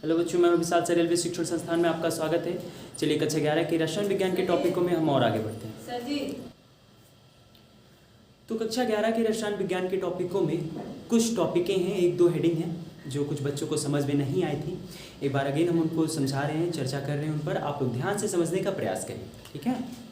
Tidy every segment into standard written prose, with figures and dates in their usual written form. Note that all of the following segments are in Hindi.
हेलो बच्चों, मैं विशाल सर रेलवे शिक्षण संस्थान में आपका स्वागत है। चलिए कक्षा 11 के रसायन विज्ञान के टॉपिकों में हम और आगे बढ़ते हैं। सर जी, तो कक्षा 11 के रसायन विज्ञान के टॉपिकों में कुछ टॉपिकें हैं, एक दो हेडिंग हैं जो कुछ बच्चों को समझ में नहीं आई थी। एक बार अगेन हम उनको समझा रहे हैं, चर्चा कर रहे हैं उन पर। आप लोग ध्यान से समझने का प्रयास करें, ठीक है।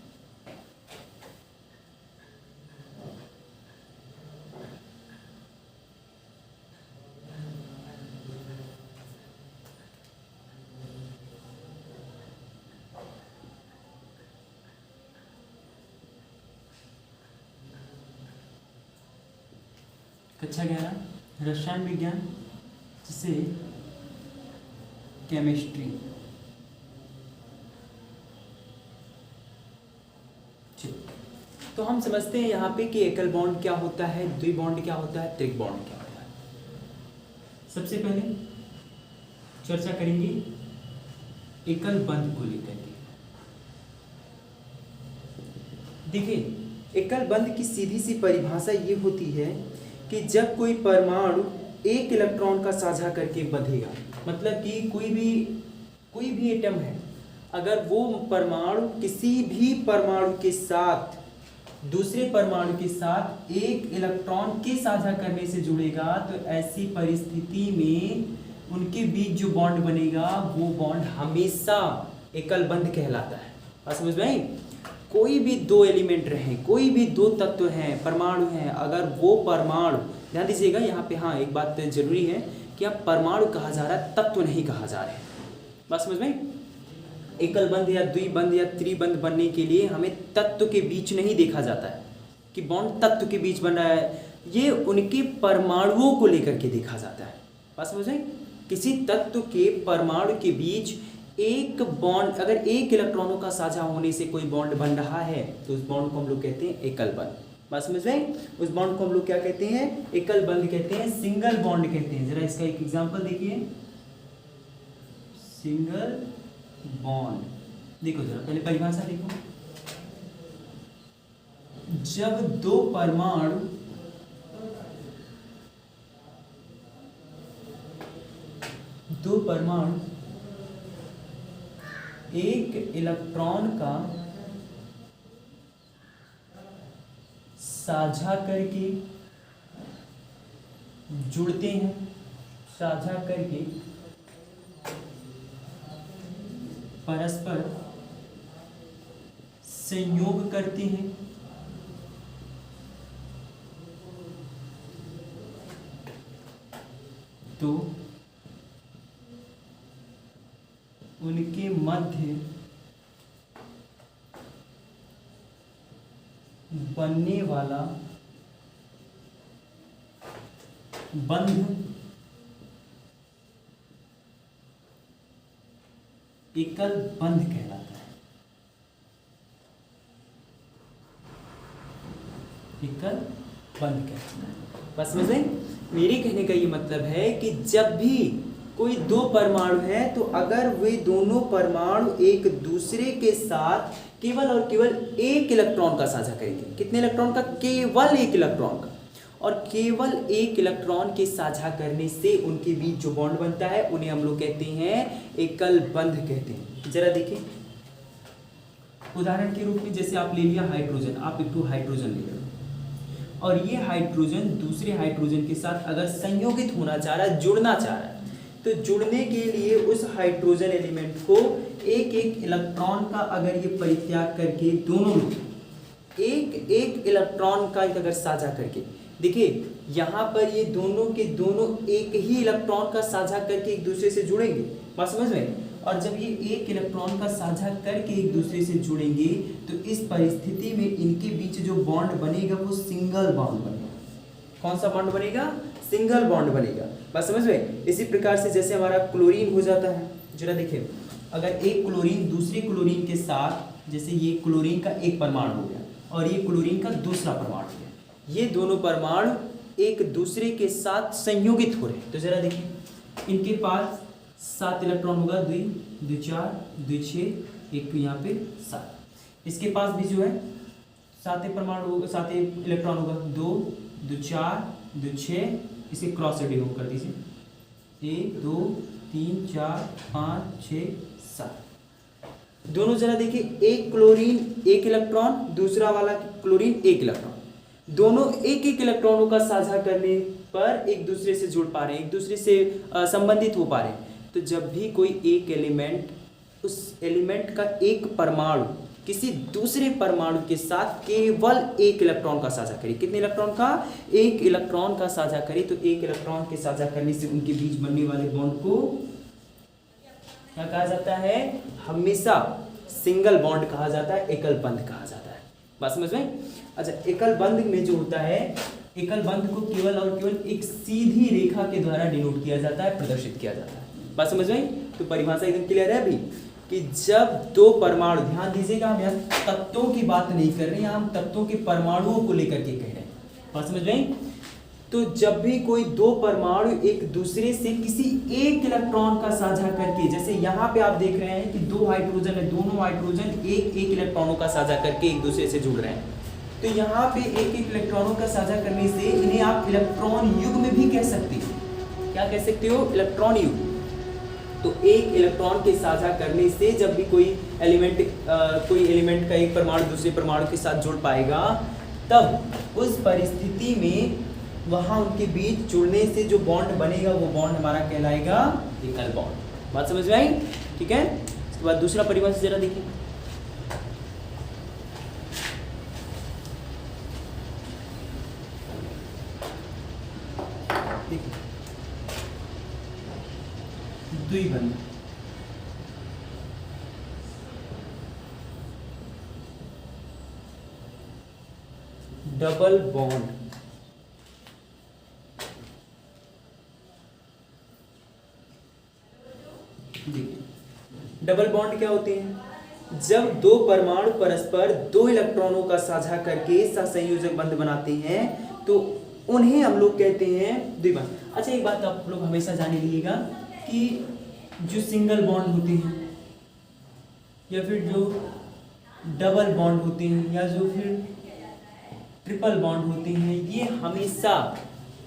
कक्षा 11 रसायन विज्ञान जिसे केमिस्ट्री। तो हम समझते हैं यहाँ पे कि एकल बॉन्ड क्या होता है, द्वि बॉन्ड क्या होता है, त्रिक बॉन्ड क्या होता है। सबसे पहले चर्चा करेंगे एकल बंध को लेकर के। देखिए, एकल बंध की सीधी सी परिभाषा ये होती है कि जब कोई परमाणु एक इलेक्ट्रॉन का साझा करके बंधेगा, मतलब कि कोई भी एटम है, अगर वो परमाणु किसी भी परमाणु के साथ दूसरे परमाणु के साथ एक इलेक्ट्रॉन के साझा करने से जुड़ेगा, तो ऐसी परिस्थिति में उनके बीच जो बॉन्ड बनेगा वो बॉन्ड हमेशा एकल बंध कहलाता है। बात समझ में आई? कोई भी दो एलिमेंट रहे, कोई भी दो तत्व हैं, परमाणु हैं, अगर वो परमाणु, ध्यान दीजिएगा यहाँ पे, हाँ एक बात जरूरी है कि अब परमाणु कहा जा रहा है, तत्व नहीं कहा जा रहा है। बात समझ में? एकल बंध या द्विबंध या त्रिबंध बनने के लिए हमें तत्व के बीच नहीं देखा जाता है कि बॉन्ड तत्व के बीच बन रहा है, ये उनके परमाणुओं को लेकर के देखा जाता है। बात समझ में? किसी तत्व के परमाणु के बीच एक बॉन्ड, अगर एक इलेक्ट्रॉनों का साझा होने से कोई बॉन्ड बन रहा है तो उस बॉन्ड को हम लोग कहते हैं एकल बंध। बात समझ में? उस बॉन्ड को हम लोग क्या कहते हैं? एकल बंध कहते हैं, सिंगल बॉन्ड कहते हैं। जरा इसका एक एग्जांपल देखिए, सिंगल बॉन्ड। देखो जरा पहले परिभाषा देखो। जब दो परमाणु एक इलेक्ट्रॉन का साझा करके जुड़ते हैं, साझा करके परस्पर संयोग करते हैं, तो उनके मध्य बनने वाला बंध एकल बंध कहलाता है। एकल बंध कहलाता है। बस समझ में? मेरे कहने का ये मतलब है कि जब भी कोई दो परमाणु है, तो अगर वे दोनों परमाणु एक दूसरे के साथ केवल और केवल एक इलेक्ट्रॉन का साझा करेंगे। कितने इलेक्ट्रॉन का? केवल एक इलेक्ट्रॉन का। और केवल एक इलेक्ट्रॉन के साझा करने से उनके बीच जो बॉन्ड बनता है उन्हें हम लोग कहते हैं एकल बंध कहते हैं। जरा देखिए, उदाहरण के रूप में जैसे आप ले लिया हाइड्रोजन, आप एक हाइड्रोजन ले लो, और ये हाइड्रोजन दूसरे हाइड्रोजन के साथ अगर संयोगित होना चाह रहा है, जुड़ना चाह रहा है, तो जुड़ने के लिए उस हाइड्रोजन एलिमेंट को एक एक इलेक्ट्रॉन का अगर ये परित्याग करके दोनों लोग एक एक इलेक्ट्रॉन का अगर साझा करके, देखिए यहाँ पर ये दोनों के दोनों एक ही इलेक्ट्रॉन का साझा करके एक दूसरे से जुड़ेंगे। बात समझ में? और जब ये एक इलेक्ट्रॉन का साझा करके एक दूसरे से जुड़ेंगे, तो इस परिस्थिति में इनके बीच जो बॉन्ड बनेगा वो सिंगल बॉन्ड बनेगा। कौन सा बॉन्ड बनेगा? सिंगल बॉन्ड बनेगा। बात समझ में? इसी प्रकार से जैसे हमारा क्लोरीन हो जाता है, जरा देखिए, अगर एक क्लोरीन दूसरे क्लोरीन के साथ, जैसे ये क्लोरीन का एक परमाणु हो गया और ये क्लोरीन का दूसरा परमाणु हो गया, ये दोनों परमाणु एक दूसरे के साथ संयोगित हो रहे हैं, तो जरा देखिए, इनके पास 7 इलेक्ट्रॉन होगा, 2 2 4 2 6, एक यहाँ पे 7। इसके पास भी जो है 7 परमाणु होगा, 7 इलेक्ट्रॉन होगा, 2 2 4 2 6, इसे क्रॉस डिवाइड कर दीजिए, 1 2 3 4 5 6 7। दोनों जरा देखिए, एक क्लोरीन एक इलेक्ट्रॉन, दूसरा वाला क्लोरीन एक इलेक्ट्रॉन, दोनों एक एक इलेक्ट्रॉनों का साझा करने पर एक दूसरे से जुड़ पा रहे हैं, एक दूसरे से संबंधित हो पा रहे हैं। तो जब भी कोई एक एलिमेंट, उस एलिमेंट का एक परमाणु किसी दूसरे परमाणु के साथ केवल एक इलेक्ट्रॉन का साझा करे, कितने इलेक्ट्रॉन का? एक इलेक्ट्रॉन का साझा करे, तो एक इलेक्ट्रॉन के साझा करने से उनके बीच बनने वाले बॉन्ड को क्या कहा जाता है? हमेशा सिंगल बॉन्ड कहा जाता है, एकल बंध कहा जाता है। बात समझ में? अच्छा, एकल बंध में जो होता है, एकल बंध को केवल और केवल एक सीधी रेखा के द्वारा डिनोट किया जाता है, प्रदर्शित किया जाता है। बात समझ में? तो परिभाषा एकदम क्लियर है अभी कि जब दो परमाणु, ध्यान दीजिएगा, हम यहाँ तत्वों की बात नहीं कर रहे हैं, हम तत्वों के परमाणुओं को लेकर के कह रहे हैं। बात समझ में? तो जब भी कोई दो परमाणु एक दूसरे से किसी एक इलेक्ट्रॉन का साझा करके, जैसे यहाँ पे आप देख रहे हैं कि दो हाइड्रोजन है, दोनों हाइड्रोजन एक एक इलेक्ट्रॉनों का साझा करके एक दूसरे से जुड़ रहे हैं, तो यहाँ पे एक एक इलेक्ट्रॉनों का साझा करने से इन्हें आप इलेक्ट्रॉन युग्म भी कह सकते हो। क्या कह सकते हो? इलेक्ट्रॉन युग्म। तो एक इलेक्ट्रॉन के साझा करने से जब भी कोई एलिमेंट का एक परमाणु दूसरे परमाणु के साथ जुड़ पाएगा, तब उस परिस्थिति में वहां उनके बीच जुड़ने से जो बॉन्ड बनेगा वो बॉन्ड हमारा कहलाएगा एकल बॉन्ड। बात समझ में आई? ठीक है। इसके बाद दूसरा परिभाषा जरा देखिए। द्विबंध, डबल बॉन्ड, डबल बॉन्ड क्या होते हैं? जब दो परमाणु परस्पर दो इलेक्ट्रॉनों का साझा करके सहसंयोजक बंध बनाते हैं तो उन्हें हम लोग कहते हैं द्विबंध। अच्छा, एक बात आप लोग हमेशा जान लीजिएगा कि जो सिंगल बॉन्ड होते हैं या फिर जो डबल बॉन्ड होते हैं या जो फिर ट्रिपल बॉन्ड होते हैं, ये हमेशा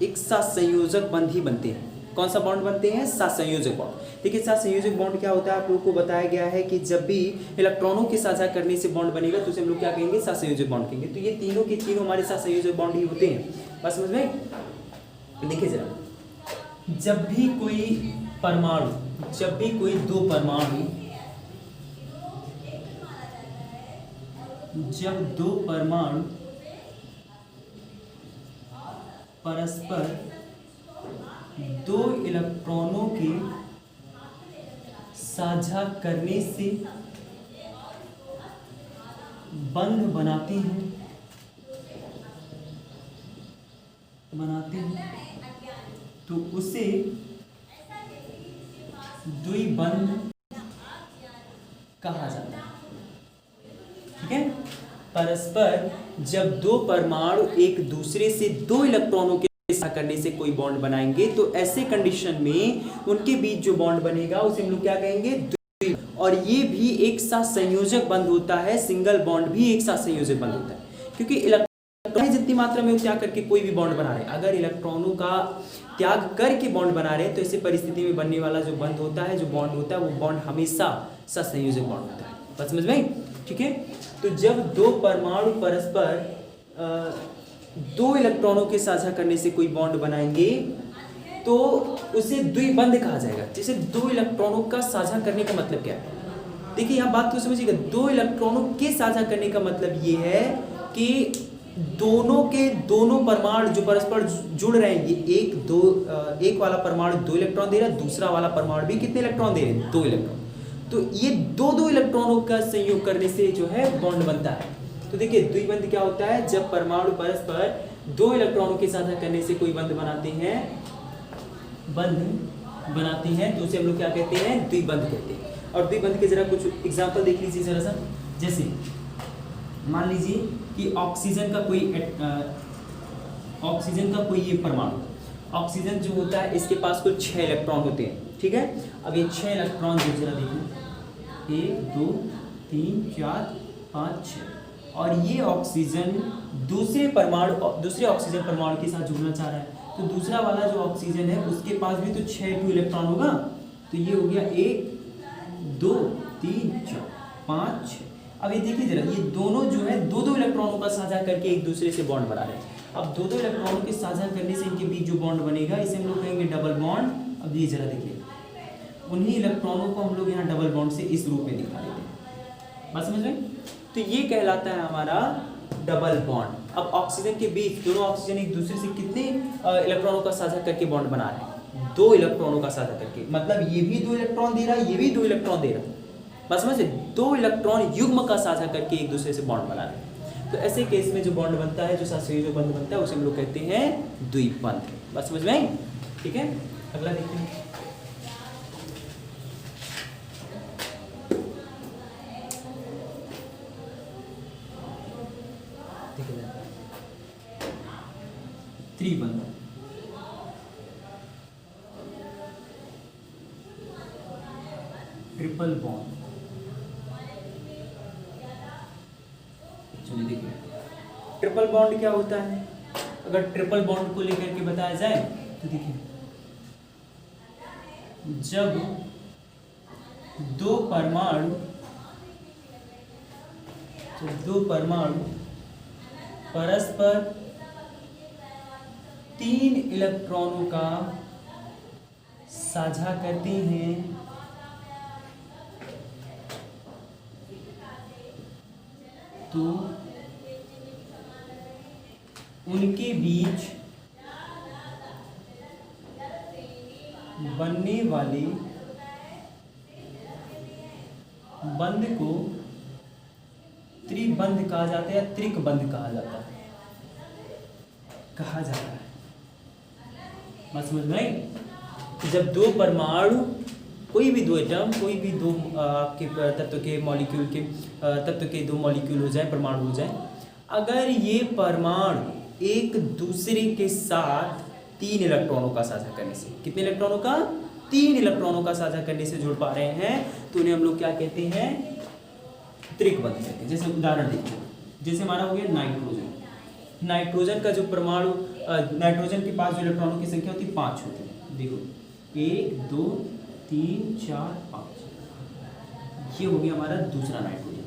एक सहसंयोजक बंध ही बनते हैं। कौन सा बॉन्ड बनते हैं? सहसंयोजक बॉन्ड। देखिए, सहसंयोजक बॉन्ड क्या होता है आप लोगों को बताया गया है कि जब भी इलेक्ट्रॉनों के साझा करने से बॉन्ड बनेगा तो उसे हम लोग क्या कहेंगे? सहसंयोजक बॉन्ड कहेंगे। तो ये तीनों के तीनों हमारे सहसंयोजक बॉन्ड ही होते हैं। बस समझ में? देखिए जरा, जब भी कोई परमाणु, जब भी कोई दो परमाणु, जब दो परमाणु परस्पर दो इलेक्ट्रॉनों के साझा करने से बंध बनाते हैं तो उसे द्विबंध कहा जाता है। ठीक है। परस्पर जब दो परमाणु एक दूसरे से दो इलेक्ट्रॉनों के साथ करने से कोई बॉन्ड बनाएंगे तो ऐसे कंडीशन में उनके बीच जो बॉन्ड बनेगा उसे हम लोग क्या कहेंगे? द्विबंध। और ये भी एक साथ संयोजक बंध होता है, सिंगल बॉन्ड भी एक साथ संयोजक बंध होता है, क्योंकि इलेक्ट्रॉन जितनी मात्रा में वो त्याग करके कोई भी बॉन्ड बना रहे हैं, अगर इलेक्ट्रॉनों का त्याग करके बॉन्ड बना रहे हैं तो ऐसी परिस्थिति में बनने वाला जो बंध होता है, जो बॉन्ड होता है, वो बॉन्ड हमेशा सहसंयोजक बॉन्ड होता है। बात समझ में? ठीक है। तो जब दो परमाणु परस्पर दो इलेक्ट्रॉनों के साझा करने से कोई बॉन्ड बनाएंगे तो उसे द्विबंध कहा जाएगा। जैसे दो इलेक्ट्रॉनों का साझा करने का मतलब क्या है? देखिए यहाँ बात तो समझिएगा, दो इलेक्ट्रॉनों के साझा करने का मतलब ये है कि दोनों परमाणु जो परस्पर जुड़ रहे हैं, ये एक वाला परमाणु दो इलेक्ट्रॉन दे रहा है, दूसरा वाला परमाणु भी कितने इलेक्ट्रॉन दे रहे हैं? दो इलेक्ट्रॉन। तो ये दो इलेक्ट्रॉनों का संयोग करने से जो है बॉन्ड बनता है। तो देखिए द्विबंध क्या होता है? जब परमाणु परस्पर दो इलेक्ट्रॉनों के साझा करने से कोई बंध बनाते हैं तो उसे हम लोग क्या कहते हैं? द्विबंध कहते हैं। और द्विबंध के जरा कुछ एग्जांपल देख लीजिए जरा सा। जैसे मान लीजिए कि ऑक्सीजन का कोई ये परमाणु, ऑक्सीजन जो होता है इसके पास कुल 6 इलेक्ट्रॉन होते हैं। ठीक है। अब ये 6 इलेक्ट्रॉन जो जरा देखिए, 1 2 3 4 5 6, और ये ऑक्सीजन दूसरे ऑक्सीजन परमाणु के साथ जुड़ना चाह रहा है, तो दूसरा वाला जो ऑक्सीजन है उसके पास भी तो 6 इलेक्ट्रॉन होगा। तो ये हो गया 1 2 3 4 5 6। अब ये देखिए जरा, ये दोनों जो है दो दो इलेक्ट्रॉनों का साझा करके एक दूसरे से बॉन्ड बना रहे हैं। अब दो दो इलेक्ट्रॉनों के साझा करने से इनके बीच जो बॉन्ड बनेगा इसे हम लोग कहेंगे डबल बॉन्ड। अब ये जरा देखिए, उन्हीं इलेक्ट्रॉनों को हम लोग यहाँ डबल बॉन्ड से इस रूप में दिखा देते हैं। बात समझ में? तो ये कहलाता है हमारा डबल बॉन्ड। अब ऑक्सीजन के बीच दोनों ऑक्सीजन एक दूसरे से कितने इलेक्ट्रॉनों का साझा करके बॉन्ड बना रहे हैं? 2 इलेक्ट्रॉनों का साझा करके। मतलब ये भी 2 इलेक्ट्रॉन दे रहा है, ये भी 2 इलेक्ट्रॉन दे रहा है। बस समझे, 2 इलेक्ट्रॉन युग्म का साझा करके एक दूसरे से बॉन्ड बना रहे हैं। तो ऐसे केस में जो बॉन्ड बनता है, जो सहसंयोजक बंध बनता है, उसे हम लोग कहते हैं द्विबंध। बस समझ में आई? ठीक है, अगला देखते हैं। त्रिबंध। Triple bond. चलिए देखिए, ट्रिपल बॉन्ड क्या होता है? अगर ट्रिपल बॉन्ड को लेकर के बताया जाए तो देखिए, जब दो परमाणु परस्पर 3 इलेक्ट्रॉनों का साझा करते हैं तो उनके बीच बनने वाले बंध को त्रिबंध कहा जाता है या त्रिकबंध कहा जाता है। बात समझ में आई? जब दो परमाणु, कोई भी दो एटम, कोई भी दो आपके तत्व के मॉलिक्यूल के तत्व के 2 मॉलिक्यूल हो जाए, परमाणु हो जाए, अगर ये परमाणु एक दूसरे के साथ 3 इलेक्ट्रॉनों का साझा करने से, कितने इलेक्ट्रॉनों का? 3 इलेक्ट्रॉनों का साझा करने से जुड़ पा रहे हैं, तो उन्हें हम लोग क्या कहते हैं? त्रिकबंध कहते हैं। जैसे उदाहरण देखिए, जैसे हमारा हो गया नाइट्रोजन। नाइट्रोजन का जो परमाणु, नाइट्रोजन के पास जो इलेक्ट्रॉनों की संख्या होती है 5 होती है। देखो 1 2 3 4 5, ये हो गया हमारा दूसरा नाइट्रोजन।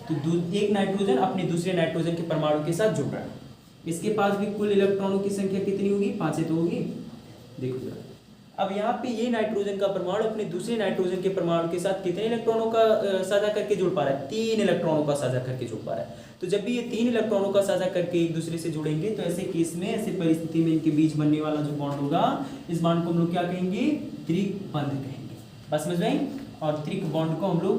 तो एक नाइट्रोजन अपने दूसरे नाइट्रोजन के परमाणु के साथ जुड़ रहा है। इसके पास भी कुल इलेक्ट्रॉनों की संख्या कितनी होगी? 5 तो होगी। देखो जरा, अब यहाँ पे ये नाइट्रोजन का परमाणु अपने दूसरे नाइट्रोजन के परमाणु के साथ कितने इलेक्ट्रॉनों का साझा करके जुड़ पा रहा है? 3 इलेक्ट्रॉनों का साझा करके जुड़ पा रहा है। तो जब भी ये 3 इलेक्ट्रॉनों का साझा करके एक दूसरे से जुड़ेंगे, तो ऐसे केस में, ऐसे परिस्थिति में इनके बीच बनने वाला जो बॉन्ड होगा, इस बॉन्ड को हम लोग क्या कहेंगे? त्रिबंध कहेंगे। बस समझ में आई? और त्रिक बॉन्ड को हम लोग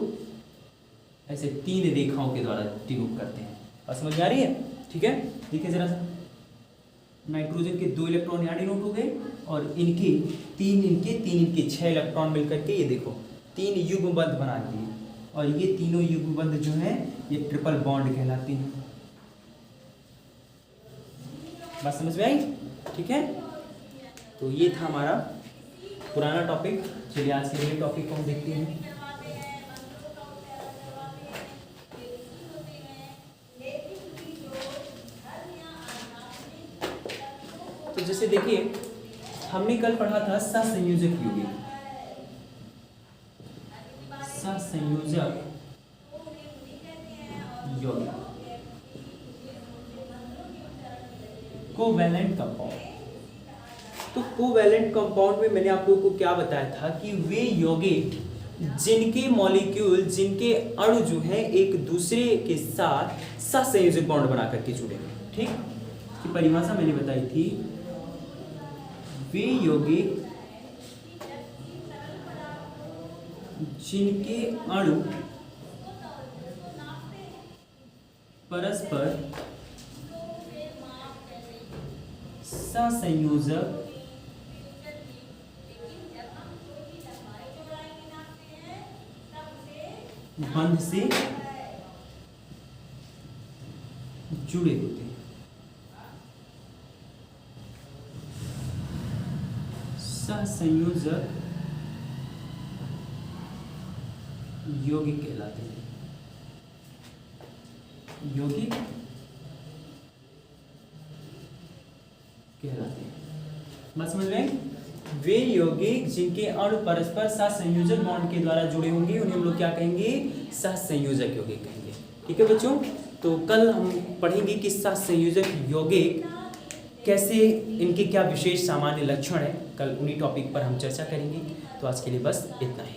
ऐसे 3 रेखाओं के द्वारा डिनोट करते हैं। बस समझ में आ रही है? ठीक है, देखिए जरा सा, नाइट्रोजन के 2 इलेक्ट्रॉन यहाँ डिनोट हो गए और इनके 3 6 इलेक्ट्रॉन मिलकर के ये देखो 3 युग्म बंध बना दिए, और ये तीनों युग्म बंध जो हैं ये ट्रिपल बॉन्ड कहलाते हैं। बात समझ में आई? ठीक है, तो ये था हमारा पुराना टॉपिक। चलिए आज के नए टॉपिक को हम देखते हैं। तो जैसे देखिए, हमने कल पढ़ा था सहसंयोजक यौगिक। सहसंयोजक यौगिक, कोवैलेंट कंपाउंड। तो कोवैलेंट कंपाउंड में मैंने आप लोगों को क्या बताया था कि वे यौगिक जिनके मॉलिक्यूल, जिनके अणु जो हैं एक दूसरे के साथ सहसंयोजक बॉन्ड बना करके जुड़े। ठीक, की परिभाषा मैंने बताई थी, वे यौगिक जिनके अणु परस्पर सहसंयोजक बंध से जुड़े होते हैं। सहसंयोजक यौगिक कहलाते हैं। यौगिक कहलाते हैं। बात समझ रहे हैं? वे यौगिक जिनके अणु परस्पर सहसंयोजक बॉन्ड के द्वारा जुड़े होंगे उन्हें हम लोग क्या कहेंगे, सहसंयोजक यौगिक कहेंगे। ठीक है बच्चों, तो कल हम पढ़ेंगे कि सहसंयोजक यौगिक कैसे, इनके क्या विशेष सामान्य लक्षण है, कल उन्हीं टॉपिक पर हम चर्चा करेंगे। तो आज के लिए बस इतना ही।